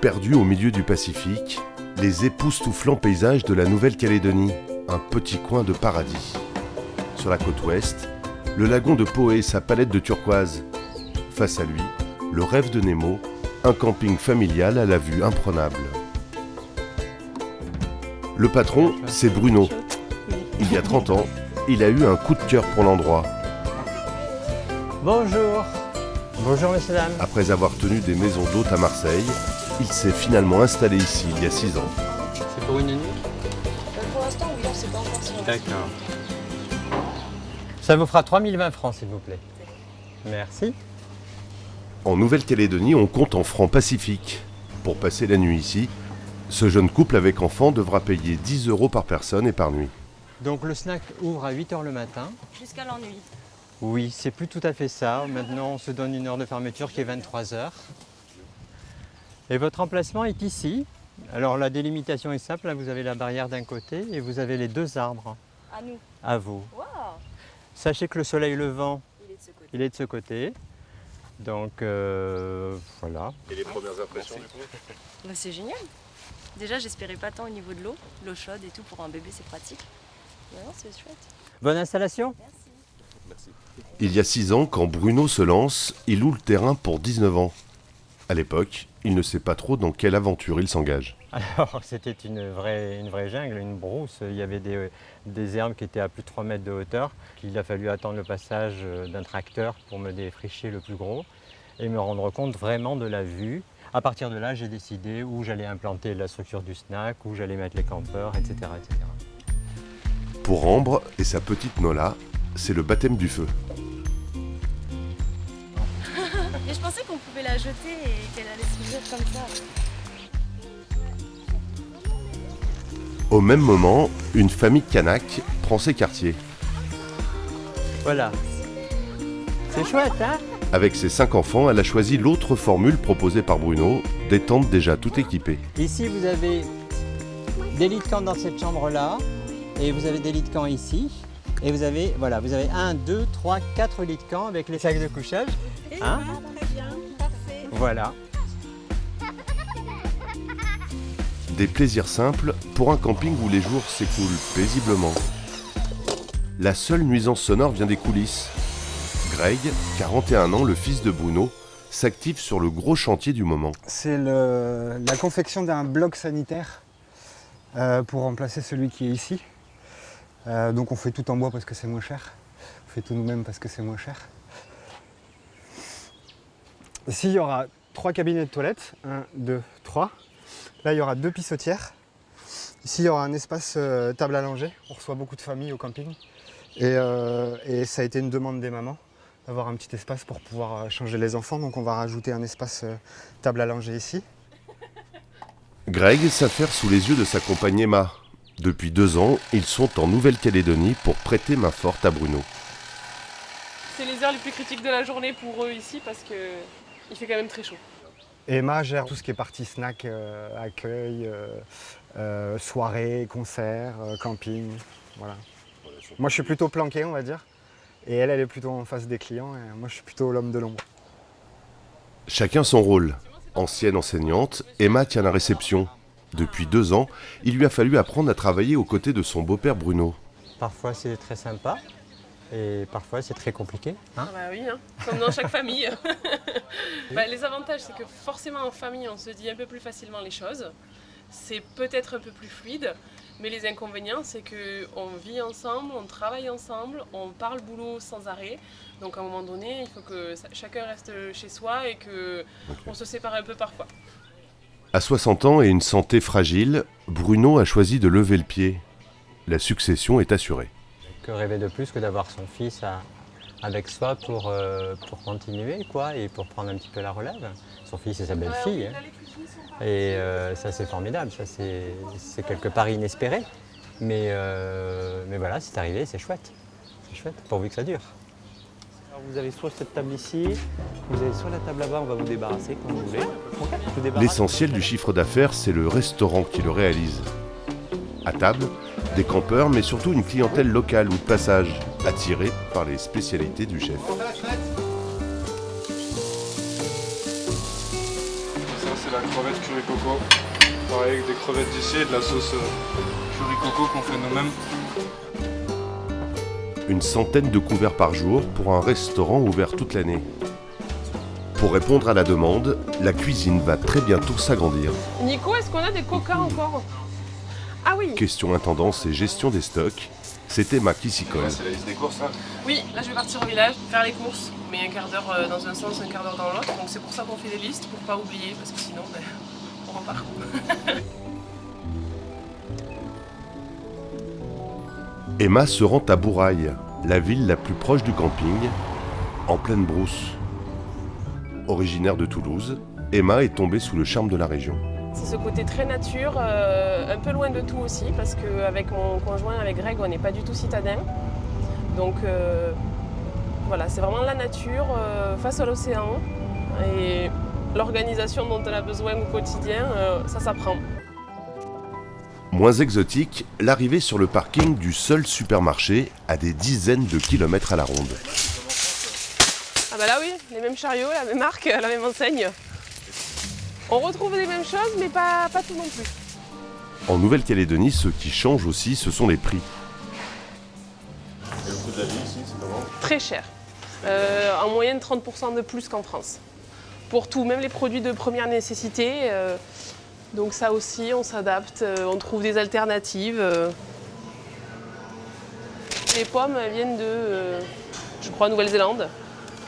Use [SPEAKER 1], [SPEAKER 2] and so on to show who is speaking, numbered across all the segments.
[SPEAKER 1] Perdus au milieu du Pacifique, les époustouflants paysages de la Nouvelle-Calédonie, un petit coin de paradis. Sur la côte ouest, le lagon de Poé et sa palette de turquoise. Face à lui, le rêve de Nemo, un camping familial à la vue imprenable. Le patron, c'est Bruno. Il y a 30 ans, il a eu un coup de cœur pour l'endroit.
[SPEAKER 2] Bonjour. Bonjour messieurs, dames.
[SPEAKER 1] Après avoir tenu des maisons d'hôtes à Marseille, il s'est finalement installé ici il y a 6 ans.
[SPEAKER 2] C'est pour une nuit?
[SPEAKER 3] Pour l'instant, oui, c'est pas encore si longtemps.
[SPEAKER 2] D'accord. Ça vous fera 3020 francs s'il vous plaît. Merci.
[SPEAKER 1] En Nouvelle-Calédonie, on compte en francs pacifiques. Pour passer la nuit ici, ce jeune couple avec enfant devra payer 10 € par personne et par nuit.
[SPEAKER 2] Donc le snack ouvre à 8 h le matin.
[SPEAKER 3] Jusqu'à l'ennui.
[SPEAKER 2] Oui, c'est plus tout à fait ça. Maintenant, on se donne une heure de fermeture qui est 23 h. Et votre emplacement est ici. Alors la délimitation est simple. Là, vous avez la barrière d'un côté et vous avez les deux arbres.
[SPEAKER 3] À nous.
[SPEAKER 2] À vous.
[SPEAKER 3] Waouh.
[SPEAKER 2] Sachez que le soleil levant,
[SPEAKER 3] Il est de ce côté.
[SPEAKER 2] il est de ce côté. Donc voilà.
[SPEAKER 1] Et les premières impressions du coup ?
[SPEAKER 3] Bah, c'est génial. Déjà, j'espérais pas tant au niveau de l'eau chaude et tout. Pour un bébé, c'est pratique. Mais non, c'est chouette.
[SPEAKER 2] Bonne installation.
[SPEAKER 3] Merci.
[SPEAKER 1] Il y a 6 ans, quand Bruno se lance, il loue le terrain pour 19 ans. À l'époque, il ne sait pas trop dans quelle aventure il s'engage.
[SPEAKER 2] Alors c'était une vraie jungle, une brousse. Il y avait des herbes qui étaient à plus de 3 mètres de hauteur. Il a fallu attendre le passage d'un tracteur pour me défricher le plus gros et me rendre compte vraiment de la vue. À partir de là, j'ai décidé où j'allais implanter la structure du snack, où j'allais mettre les campeurs, etc., etc.
[SPEAKER 1] Pour Ambre et sa petite Nola, c'est le baptême du feu.
[SPEAKER 3] Mais je pensais qu'on pouvait la jeter et qu'elle allait s'ouvrir comme ça.
[SPEAKER 1] Au même moment, une famille Kanak prend ses quartiers.
[SPEAKER 2] Voilà. C'est chouette, hein?
[SPEAKER 1] Avec ses 5 enfants, elle a choisi l'autre formule proposée par Bruno, des tentes déjà tout équipées.
[SPEAKER 2] Ici, vous avez des lits de camp dans cette chambre-là, et vous avez des lits de camp ici. Et vous avez, voilà, vous avez 1, 2, 3, 4 lits de camp avec les sacs de couchage. Hein?
[SPEAKER 3] Très bien, parfait.
[SPEAKER 2] Voilà.
[SPEAKER 1] Des plaisirs simples pour un camping où les jours s'écoulent paisiblement. La seule nuisance sonore vient des coulisses. Greg, 41 ans, le fils de Bruno, s'active sur le gros chantier du moment.
[SPEAKER 4] C'est la confection d'un bloc sanitaire pour remplacer celui qui est ici. Donc on fait tout en bois parce que c'est moins cher. On fait tout nous-mêmes parce que c'est moins cher. Ici il y aura 3 cabinets de toilettes. 1, 2, 3. Là il y aura 2 pissotières. Ici il y aura un espace table à langer. On reçoit beaucoup de familles au camping. Et ça a été une demande des mamans d'avoir un petit espace pour pouvoir changer les enfants. Donc on va rajouter un espace table à langer ici.
[SPEAKER 1] Greg s'affaire sous les yeux de sa compagne Emma. Depuis 2 ans, ils sont en Nouvelle-Calédonie pour prêter main forte à Bruno.
[SPEAKER 5] C'est les heures les plus critiques de la journée pour eux ici parce qu'il fait quand même très chaud.
[SPEAKER 4] Et Emma gère tout ce qui est partie snack, accueil, soirée, concert, camping. Voilà. Moi je suis plutôt planqué on va dire. Et elle est plutôt en face des clients et moi je suis plutôt l'homme de l'ombre.
[SPEAKER 1] Chacun son rôle. Ancienne enseignante, Emma tient la réception. Depuis 2 ans, il lui a fallu apprendre à travailler aux côtés de son beau-père Bruno.
[SPEAKER 2] Parfois c'est très sympa et parfois c'est très compliqué. Hein?
[SPEAKER 5] Ah bah oui, hein, comme dans chaque famille. Les avantages, c'est que forcément en famille, on se dit un peu plus facilement les choses. C'est peut-être un peu plus fluide, mais les inconvénients, c'est qu'on vit ensemble, on travaille ensemble, on parle boulot sans arrêt. Donc à un moment donné, il faut que chacun reste chez soi et qu'on se sépare un peu parfois.
[SPEAKER 1] À 60 ans et une santé fragile, Bruno a choisi de lever le pied. La succession est assurée.
[SPEAKER 2] Que rêver de plus que d'avoir son fils avec soi pour continuer quoi, et pour prendre un petit peu la relève. Son fils et sa belle-fille. Hein. Et ça c'est formidable, ça c'est quelque part inespéré. Mais voilà, c'est arrivé, c'est chouette. C'est chouette, pourvu que ça dure. Alors vous avez soit cette table ici, vous avez soit la table là-bas, on va vous débarrasser quand vous voulez.
[SPEAKER 1] L'essentiel du chiffre d'affaires, c'est le restaurant qui le réalise. À table, des campeurs, mais surtout une clientèle locale ou de passage, attirée par les spécialités du chef.
[SPEAKER 6] c'est la crevette curry coco. Pareil avec des crevettes d'ici et de la sauce curry coco qu'on fait nous-mêmes.
[SPEAKER 1] Une centaine de couverts par jour pour un restaurant ouvert toute l'année. Pour répondre à la demande, la cuisine va très bientôt s'agrandir.
[SPEAKER 5] Nico, est-ce qu'on a des coca encore? Ah oui.
[SPEAKER 1] Question intendance et gestion des stocks, c'est Emma qui s'y colle.
[SPEAKER 6] C'est la liste des courses là.
[SPEAKER 5] Oui, là je vais partir au village, faire les courses, mais un quart d'heure dans un sens, un quart d'heure dans l'autre. Donc c'est pour ça qu'on fait des listes, pour pas oublier, parce que sinon on repart.
[SPEAKER 1] Emma se rend à Bourail, la ville la plus proche du camping, en pleine brousse. Originaire de Toulouse, Emma est tombée sous le charme de la région.
[SPEAKER 5] C'est ce côté très nature, un peu loin de tout aussi, parce qu'avec mon conjoint, avec Greg, on n'est pas du tout citadin. Donc voilà, c'est vraiment la nature face à l'océan. Et l'organisation dont on a besoin au quotidien, ça s'apprend.
[SPEAKER 1] Moins exotique, l'arrivée sur le parking du seul supermarché à des dizaines de kilomètres à la ronde.
[SPEAKER 5] Ah bah là oui, les mêmes chariots, la même marque, la même enseigne. On retrouve les mêmes choses, mais pas tout non plus.
[SPEAKER 1] En Nouvelle-Calédonie, ce qui change aussi, ce sont les prix.
[SPEAKER 6] Et le coût de la vie ici, c'est comment?
[SPEAKER 5] Très cher. En moyenne 30% de plus qu'en France. Pour tout, même les produits de première nécessité. Donc ça aussi, on s'adapte, on trouve des alternatives. Les pommes viennent de, je crois, Nouvelle-Zélande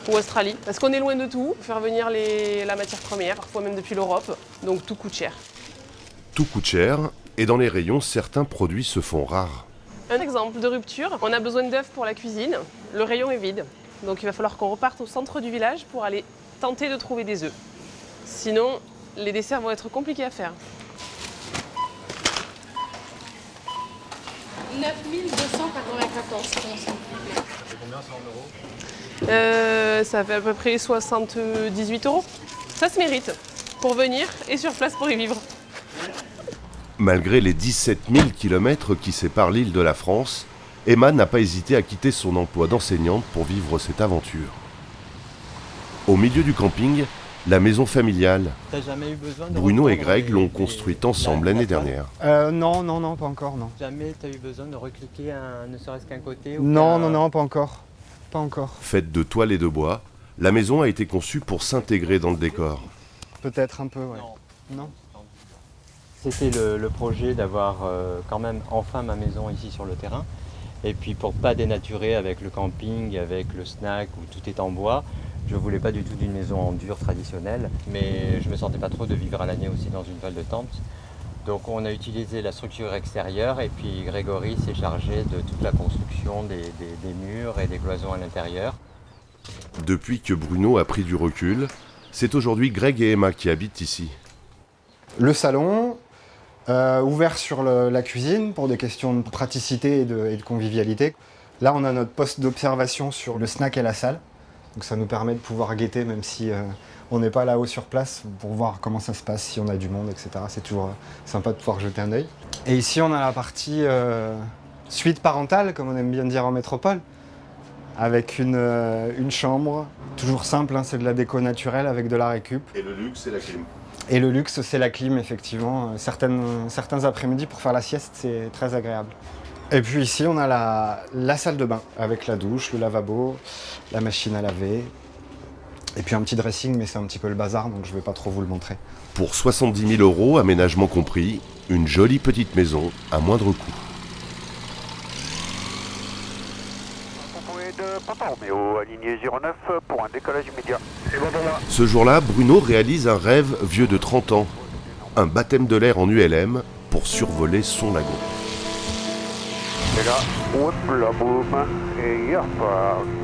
[SPEAKER 5] ou Australie. Parce qu'on est loin de tout, faire venir la matière première, parfois même depuis l'Europe. Donc tout coûte cher.
[SPEAKER 1] Tout coûte cher, et dans les rayons, certains produits se font rares.
[SPEAKER 5] Un exemple de rupture, on a besoin d'œufs pour la cuisine, le rayon est vide. Donc il va falloir qu'on reparte au centre du village pour aller tenter de trouver des œufs. Sinon, les desserts vont être compliqués à faire.
[SPEAKER 7] 9 294, s'il vous plaît.
[SPEAKER 2] Ça fait combien ça en euros?
[SPEAKER 5] Ça fait à peu près 78 €. Ça se mérite pour venir et sur place pour y vivre.
[SPEAKER 1] Malgré les 17 000 km qui séparent l'île de la France, Emma n'a pas hésité à quitter son emploi d'enseignante pour vivre cette aventure. Au milieu du camping, la maison familiale.
[SPEAKER 2] T'as jamais eu besoin de
[SPEAKER 1] Bruno et
[SPEAKER 2] reprendre
[SPEAKER 1] Greg l'ont
[SPEAKER 2] les-
[SPEAKER 1] construite ensemble l'année dernière.
[SPEAKER 4] Non, pas encore, non.
[SPEAKER 2] Jamais t'as eu besoin de recliquer ne serait-ce qu'un côté ou
[SPEAKER 4] Non, pas encore. Pas encore.
[SPEAKER 1] Faite de toile et de bois, la maison a été conçue pour s'intégrer dans le décor.
[SPEAKER 4] Peut-être un peu, ouais.
[SPEAKER 2] Non.
[SPEAKER 4] Non.
[SPEAKER 2] C'était le projet d'avoir quand même enfin ma maison ici sur le terrain. Et puis pour pas dénaturer avec le camping, avec le snack où tout est en bois, je voulais pas du tout d'une maison en dur traditionnelle, mais je me sentais pas trop de vivre à l'année aussi dans une toile de tente. Donc on a utilisé la structure extérieure et puis Grégory s'est chargé de toute la construction des murs et des cloisons à l'intérieur.
[SPEAKER 1] Depuis que Bruno a pris du recul, c'est aujourd'hui Greg et Emma qui habitent ici.
[SPEAKER 4] Le salon, ouvert sur la cuisine pour des questions de praticité et de convivialité. Là, on a notre poste d'observation sur le snack et la salle. Donc ça nous permet de pouvoir guetter, même si on n'est pas là-haut sur place, pour voir comment ça se passe, si on a du monde, etc. C'est toujours sympa de pouvoir jeter un œil. Et ici, on a la partie suite parentale, comme on aime bien dire en métropole, avec une chambre, toujours simple, hein, c'est de la déco naturelle avec de la récup.
[SPEAKER 1] Et le luxe, c'est la clim.
[SPEAKER 4] Et le luxe, c'est la clim, effectivement. Certains après-midi, pour faire la sieste, c'est très agréable. Et puis ici, on a la salle de bain, avec la douche, le lavabo, la machine à laver. Et puis un petit dressing, mais c'est un petit peu le bazar, donc je ne vais pas trop vous le montrer.
[SPEAKER 1] Pour 70 000 €, aménagement compris, une jolie petite maison à moindre coût.
[SPEAKER 8] Papa Roméo, aligné 09 pour un décollage immédiat. C'est bon pour moi.
[SPEAKER 1] Ce jour-là, Bruno réalise un rêve vieux de 30 ans. Un baptême de l'air en ULM pour survoler son lagon.
[SPEAKER 8] Et là, hop là, boum, et hop.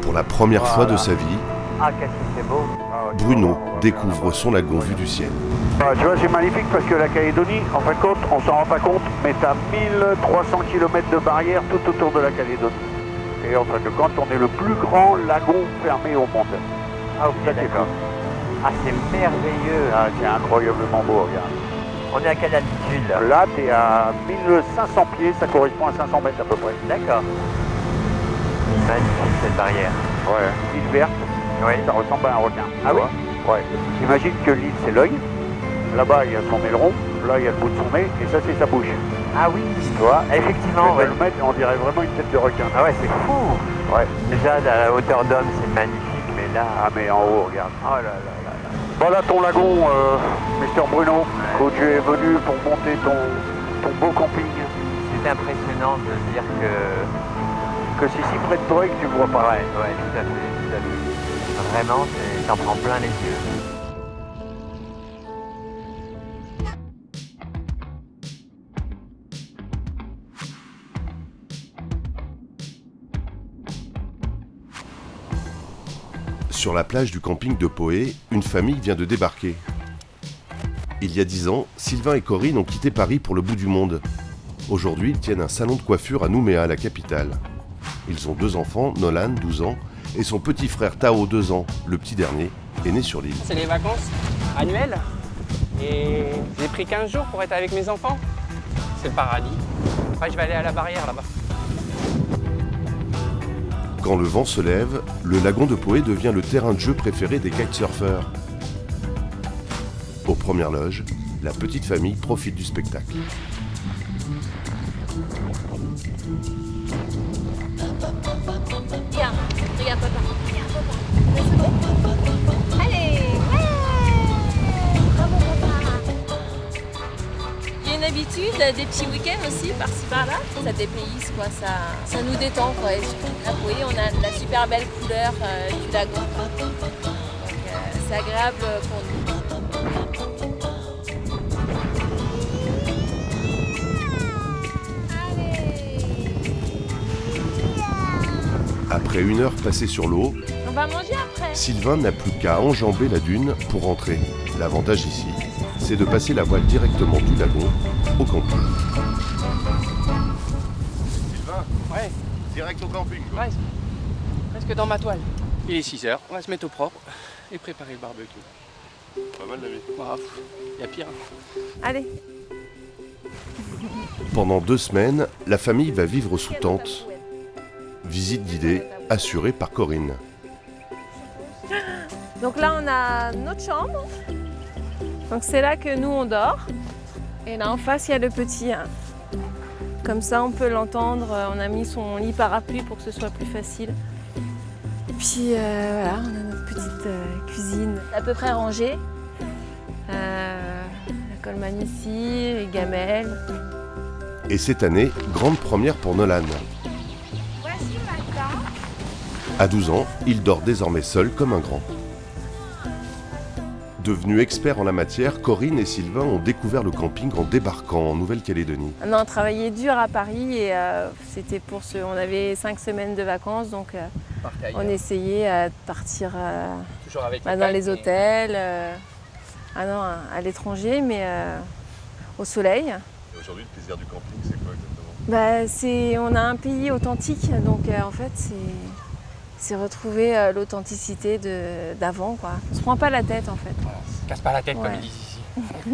[SPEAKER 1] Pour la première fois de sa vie,
[SPEAKER 8] Ah, qu'est-ce que c'est beau.
[SPEAKER 1] Bruno découvre son lagon vu du ciel.
[SPEAKER 8] Bah, tu vois, c'est magnifique parce que la Calédonie, en fin de compte, on s'en rend pas compte, mais t'as 1300 km de barrières tout autour de la Calédonie. Et en fin de compte, on est le plus grand lagon fermé au monde. Ah, ok, d'accord.
[SPEAKER 9] Ah, c'est merveilleux.
[SPEAKER 8] Ah, c'est incroyablement beau, regarde.
[SPEAKER 9] On est à quelle altitude là?
[SPEAKER 8] Là, t'es à 1500 pieds, ça correspond à 500 mètres à peu près.
[SPEAKER 9] D'accord. Magnifique cette barrière.
[SPEAKER 8] Ouais, île verte,
[SPEAKER 9] Oui.
[SPEAKER 8] ça ressemble à un requin.
[SPEAKER 9] Ah oui?
[SPEAKER 8] Ouais. Imagine que l'île, c'est l'œil. Là-bas, il y a son aileron, là, il y a le bout de son nez, et ça, c'est sa bouche.
[SPEAKER 9] Ah oui, tu vois, effectivement,
[SPEAKER 8] Je vais le mettre, on dirait vraiment une tête de requin.
[SPEAKER 9] Ah ouais, c'est fou.
[SPEAKER 8] Ouais.
[SPEAKER 9] Déjà, à la hauteur d'homme, c'est magnifique, mais là...
[SPEAKER 8] Ah, mais en haut, regarde.
[SPEAKER 9] Oh là là là là.
[SPEAKER 8] Voilà ton lagon, Mister Bruno, où tu es venu pour monter ton beau camping.
[SPEAKER 9] C'est impressionnant de se dire
[SPEAKER 8] Que c'est si près de toi et que tu vois pas.
[SPEAKER 9] Ouais, tout à fait. Vraiment, t'en prends plein les yeux.
[SPEAKER 1] Sur la plage du camping de Poé, une famille vient de débarquer. Il y a 10 ans, Sylvain et Corinne ont quitté Paris pour le bout du monde. Aujourd'hui, ils tiennent un salon de coiffure à Nouméa, la capitale. Ils ont 2 enfants, Nolan, 12 ans, et son petit frère Tao, 2 ans, le petit dernier, est né sur l'île.
[SPEAKER 10] C'est les vacances annuelles et j'ai pris 15 jours pour être avec mes enfants. C'est le paradis. Après, je vais aller à la barrière là-bas.
[SPEAKER 1] Quand le vent se lève, le lagon de Poé devient le terrain de jeu préféré des kitesurfers. Aux premières loges, la petite famille profite du spectacle.
[SPEAKER 7] Regarde, regarde papa. Regarde papa. Allez, ouais. Bravo papa.
[SPEAKER 3] Il y a une habitude, des petits week-ends aussi, par-ci par-là. Ça dépayse, quoi. Ça nous détend, quoi. Et surtout à Poé, on a la super belle couleur du lagon. Donc, c'est agréable pour nous.
[SPEAKER 1] Après 1 heure passée sur l'eau,
[SPEAKER 3] On va manger après.
[SPEAKER 1] Sylvain n'a plus qu'à enjamber la dune pour rentrer. L'avantage ici, c'est de passer la voile directement du lagon au camping.
[SPEAKER 6] Sylvain,
[SPEAKER 10] Ouais,
[SPEAKER 6] direct au camping.
[SPEAKER 10] ouais, presque dans ma toile. Il est 6 heures, on va se mettre au propre et préparer le barbecue.
[SPEAKER 6] Pas mal la vie.
[SPEAKER 10] Il y a pire.
[SPEAKER 3] Allez.
[SPEAKER 1] Pendant 2 semaines, la famille va vivre sous tente. Visite guidée assurée par Corinne.
[SPEAKER 3] Donc là, on a notre chambre. Donc c'est là que nous, on dort. Et là, en face, il y a le petit. Comme ça, on peut l'entendre. On a mis son lit parapluie pour que ce soit plus facile. Et puis voilà, on a notre petite cuisine à peu près rangée. La colmane ici, les gamelles.
[SPEAKER 1] Et cette année, grande première pour Nolan.
[SPEAKER 7] Voici ma tante.
[SPEAKER 1] À 12 ans, il dort désormais seul comme un grand. Devenus experts en la matière, Corinne et Sylvain ont découvert le camping en débarquant en Nouvelle-Calédonie.
[SPEAKER 3] On a travaillé dur à Paris et c'était pour on avait 5 semaines de vacances, donc on essayait de partir
[SPEAKER 10] Toujours avec
[SPEAKER 3] dans les hôtels, à l'étranger, mais au soleil.
[SPEAKER 6] Et aujourd'hui, le plaisir du camping, c'est quoi exactement?
[SPEAKER 3] On a un pays authentique, donc en fait c'est retrouver l'authenticité d'avant, quoi. On se prend pas la tête en fait.
[SPEAKER 10] Casse pas la tête
[SPEAKER 3] Ouais.
[SPEAKER 10] comme ils disent ici.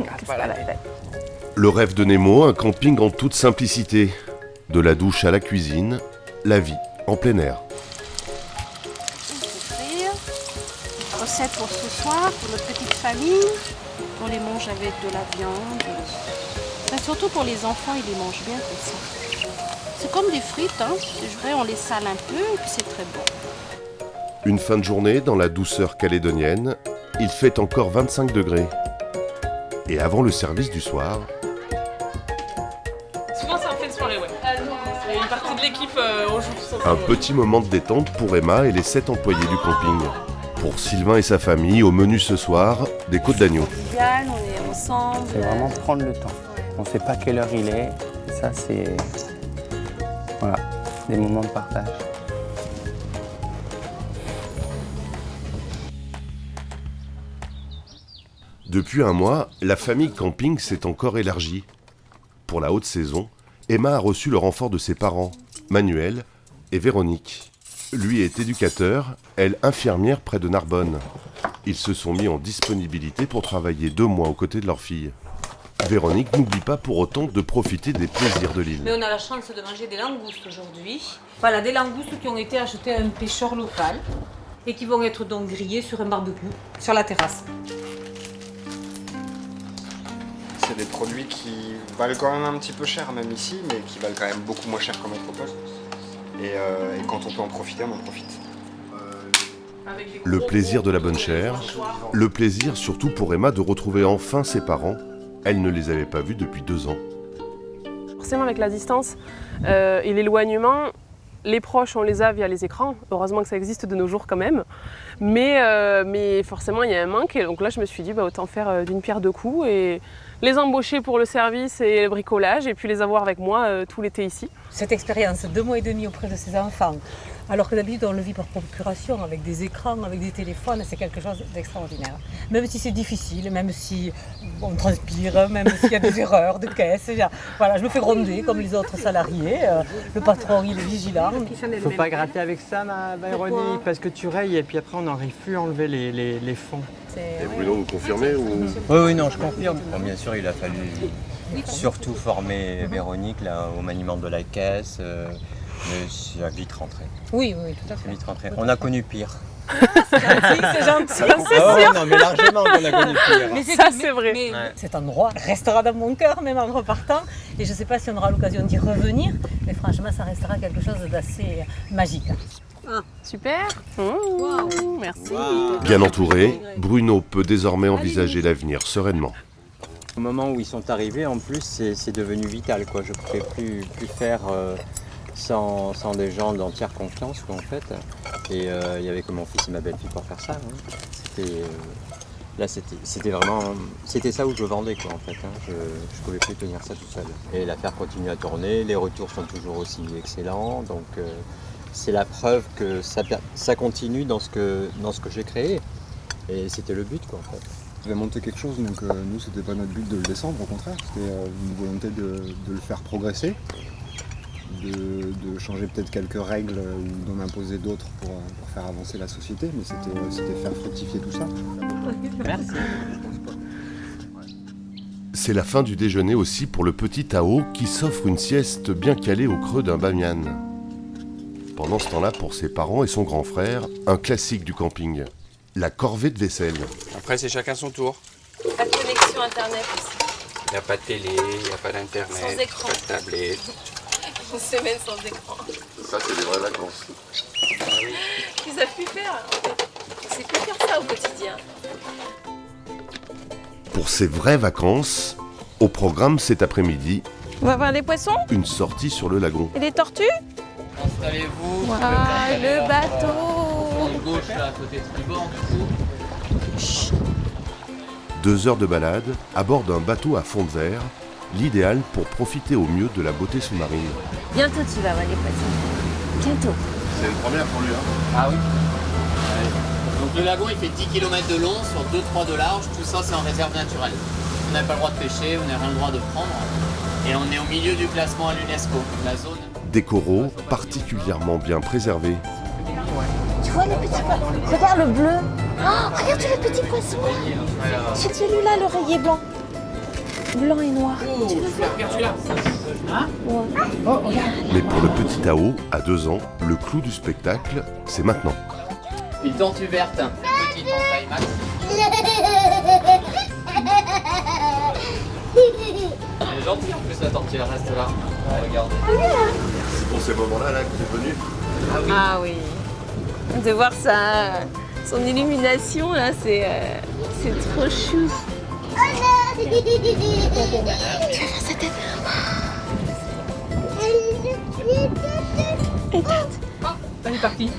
[SPEAKER 10] Casse pas la tête.
[SPEAKER 1] Le rêve de Nemo, un camping en toute simplicité. De la douche à la cuisine, la vie en plein air.
[SPEAKER 7] Recette pour ce soir, pour notre petite famille. On les mange avec de la viande. Enfin, surtout pour les enfants, ils les mangent bien comme ça. C'est comme des frites, hein. C'est vrai, on les sale un peu et puis c'est très bon.
[SPEAKER 1] Une fin de journée dans la douceur calédonienne, il fait encore 25 degrés. Et avant le service du soir,
[SPEAKER 5] Souvent, c'est en fin de soirée, ouais. Il y a une partie de l'équipe au jour.
[SPEAKER 1] un petit moment de détente pour Emma et les 7 employés du camping. Pour Sylvain et sa famille, au menu ce soir, des côtes d'agneau.
[SPEAKER 3] On est ensemble.
[SPEAKER 10] C'est vraiment prendre le temps. On ne sait pas quelle heure il est. Ça, c'est... Voilà, des moments de partage.
[SPEAKER 1] Depuis un mois, la famille camping s'est encore élargie. Pour la haute saison, Emma a reçu le renfort de ses parents, Manuel et Véronique. Lui est éducateur, elle infirmière près de Narbonne. Ils se sont mis en disponibilité pour travailler 2 mois aux côtés de leur fille. Véronique n'oublie pas pour autant de profiter des plaisirs de l'île.
[SPEAKER 11] Mais on a la chance de manger des langoustes aujourd'hui. Voilà, des langoustes qui ont été achetées à un pêcheur local et qui vont être donc grillées sur un barbecue, sur la terrasse.
[SPEAKER 4] c'est des produits qui valent quand même un petit peu cher, même ici, mais qui valent quand même beaucoup moins cher qu'en métropole. Et quand on peut en profiter, on en profite.
[SPEAKER 1] Le plaisir de la bonne chère, le plaisir surtout pour Emma de retrouver enfin ses parents. Elle ne les avait pas vus depuis 2 ans.
[SPEAKER 5] Forcément, avec la distance et l'éloignement, les proches, on les a via les écrans. Heureusement que ça existe de nos jours quand même. Mais forcément, il y a un manque. Et donc là, je me suis dit, autant faire d'une pierre deux coups et les embaucher pour le service et le bricolage et puis les avoir avec moi tout l'été ici.
[SPEAKER 11] Cette expérience, 2 mois et demi auprès de ces enfants, alors que d'habitude on le vit par procuration, avec des écrans, avec des téléphones, c'est quelque chose d'extraordinaire. Même si c'est difficile, même si on transpire, même s'il y a des erreurs de caisse. Voilà, je me fais gronder comme les autres salariés. Le patron, il est vigilant.
[SPEAKER 2] Faut pas gratter avec ça, ma Véronique, parce que tu rayes et puis après on n'arrive plus à enlever les fonds.
[SPEAKER 1] Et Bruno, vous confirmez ou...
[SPEAKER 9] Oui, non, je confirme. Bon, bien sûr, il a fallu surtout former Véronique là, au maniement de la caisse, mais c'est à vite rentré.
[SPEAKER 11] Oui, tout à fait.
[SPEAKER 9] C'est vite rentré. On a connu pire.
[SPEAKER 11] C'est gentil, c'est
[SPEAKER 9] sûr. Non, mais largement qu'on a connu pire.
[SPEAKER 11] Mais c'est vrai. Mais cet endroit restera dans mon cœur, même en repartant. Et je ne sais pas si on aura l'occasion d'y revenir, mais franchement, ça restera quelque chose d'assez magique.
[SPEAKER 5] Ah, super. Wow. Merci.
[SPEAKER 1] Wow. Bien entouré, Bruno peut désormais envisager l'avenir sereinement.
[SPEAKER 2] Au moment où ils sont arrivés, en plus, c'est devenu vital, quoi. Je ne pouvais plus faire sans des gens d'entière confiance, quoi, en fait. Et il n'y avait que mon fils et ma belle-fille pour faire ça. Hein. Là, c'était vraiment... C'était ça où je vendais, quoi, en fait. Hein. Je ne pouvais plus tenir ça tout seul. Et l'affaire continue à tourner, les retours sont toujours aussi excellents, donc... c'est la preuve que ça continue dans ce que j'ai créé. Et c'était le but, quoi, en fait.
[SPEAKER 12] On avait monté quelque chose, donc nous, c'était pas notre but de le descendre, au contraire. C'était une volonté de le faire progresser, de changer peut-être quelques règles ou d'en imposer d'autres pour faire avancer la société. Mais c'était faire fructifier tout ça.
[SPEAKER 2] Merci.
[SPEAKER 1] C'est la fin du déjeuner aussi pour le petit Tao qui s'offre une sieste bien calée au creux d'un bamian. Pendant ce temps-là, pour ses parents et son grand frère, un classique du camping, la corvée de vaisselle.
[SPEAKER 10] Après, c'est chacun son tour.
[SPEAKER 3] Pas de connexion internet ici.
[SPEAKER 10] Il n'y a pas de télé, il n'y a pas d'internet,
[SPEAKER 3] Sans écran.
[SPEAKER 10] pas de tablette.
[SPEAKER 3] Une semaine sans écran.
[SPEAKER 1] Ça, c'est des vraies vacances.
[SPEAKER 3] Ils savent plus faire. C'est plus faire ça au quotidien.
[SPEAKER 1] Pour ces vraies vacances, au programme cet après-midi,
[SPEAKER 3] On va voir les poissons
[SPEAKER 1] une sortie sur le lagon.
[SPEAKER 3] et les tortues.
[SPEAKER 13] Installez-vous.
[SPEAKER 3] Le bateau.
[SPEAKER 13] Gauche là, à côté de tribord du coup.
[SPEAKER 1] 2 heures de balade à bord d'un bateau à fond de verre, l'idéal pour profiter au mieux de la beauté sous-marine.
[SPEAKER 3] Bientôt tu vas voir les poissons. Bientôt.
[SPEAKER 1] C'est une première pour lui, hein.
[SPEAKER 13] Ah oui. Ouais. Donc le lagon il fait 10 km de long sur 2-3 de large, tout ça c'est en réserve naturelle. On n'a pas le droit de pêcher, on n'a rien le droit de prendre. Et on est au milieu du classement à l'UNESCO, la zone.
[SPEAKER 1] Des coraux particulièrement bien préservés.
[SPEAKER 7] Tu vois le petit poisson? Regarde le bleu. Oh, regarde tous les petits poissons. C'est celui-là, l'oreiller blanc. Blanc et noir. Tu le vois?
[SPEAKER 13] Regarde celui-là. Hein?
[SPEAKER 7] Ouais. Oh, regarde.
[SPEAKER 1] Mais pour le petit Tao, à 2 ans, le clou du spectacle, c'est maintenant.
[SPEAKER 13] Une tortue verte, petite en taille max. Elle est gentille en plus la tortue, elle reste là. Regarde.
[SPEAKER 1] C'est pour ces moments-là là, que tu es venu.
[SPEAKER 3] Ah oui. De voir son illumination là, c'est trop chou. Tu vas faire sa tête.
[SPEAKER 13] Elle est partie.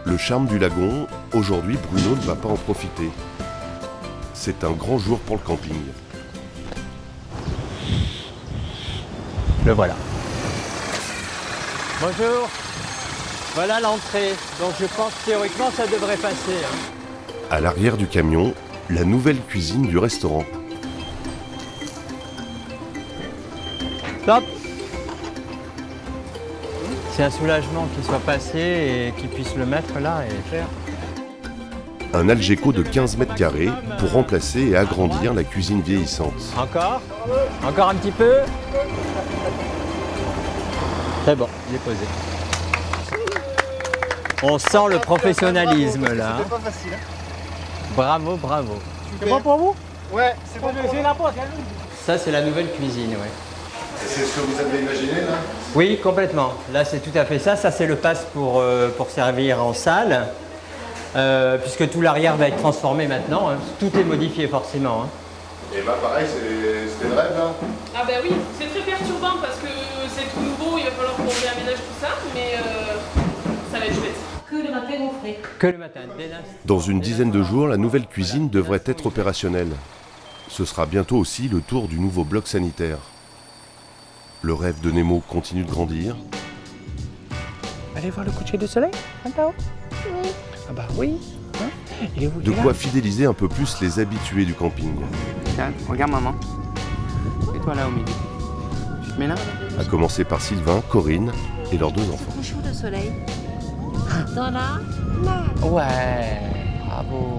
[SPEAKER 1] Le charme du lagon, aujourd'hui Bruno ne va pas en profiter. C'est un grand jour pour le camping.
[SPEAKER 2] Le voilà. Bonjour. Voilà l'entrée. Donc je pense que théoriquement ça devrait passer. Hein.
[SPEAKER 1] À l'arrière du camion, la nouvelle cuisine du restaurant.
[SPEAKER 2] Top. C'est un soulagement qu'il soit passé et qu'il puisse le mettre là et faire.
[SPEAKER 1] Un Algeco de 15 mètres carrés pour remplacer et agrandir la cuisine vieillissante.
[SPEAKER 2] Encore. Encore un petit peu. C'est bon, il est posé. On sent le professionnalisme là.
[SPEAKER 4] C'était pas facile. Hein.
[SPEAKER 2] Bravo, bravo.
[SPEAKER 4] C'est bon pour vous?
[SPEAKER 10] Ouais, c'est bon.
[SPEAKER 4] J'ai la pote,
[SPEAKER 2] Ça, c'est la nouvelle cuisine, oui.
[SPEAKER 1] C'est ce que vous avez imaginé là?
[SPEAKER 2] Oui, complètement. Là, c'est tout à fait ça. Ça, c'est le passe pour servir en salle, puisque tout l'arrière va être transformé maintenant. Hein. Tout est modifié forcément. Hein.
[SPEAKER 1] Et bah pareil, c'était le rêve là.
[SPEAKER 5] Ah bah oui, c'est très perturbant parce que c'est tout nouveau, il va falloir qu'on réaménage tout ça, mais ça va être chouette.
[SPEAKER 11] Que le matin au frais.
[SPEAKER 2] Que le matin, dès l'instant.
[SPEAKER 1] Dans une dizaine de jours, la nouvelle cuisine devrait être opérationnelle. Ce sera bientôt aussi le tour du nouveau bloc sanitaire. Le rêve de Nemo continue de grandir.
[SPEAKER 10] Allez voir le coucher du soleil, là-haut? Oui. Ah bah oui. Hein, il est où,
[SPEAKER 1] De quoi fidéliser un peu plus les habitués du camping.
[SPEAKER 10] Tiens, regarde maman. Et toi là au milieu. Tu te mets là?
[SPEAKER 1] À commencer par Sylvain, Corinne et leurs 2 enfants.
[SPEAKER 7] Couche où le soleil? Dans la
[SPEAKER 10] Ouais, bravo.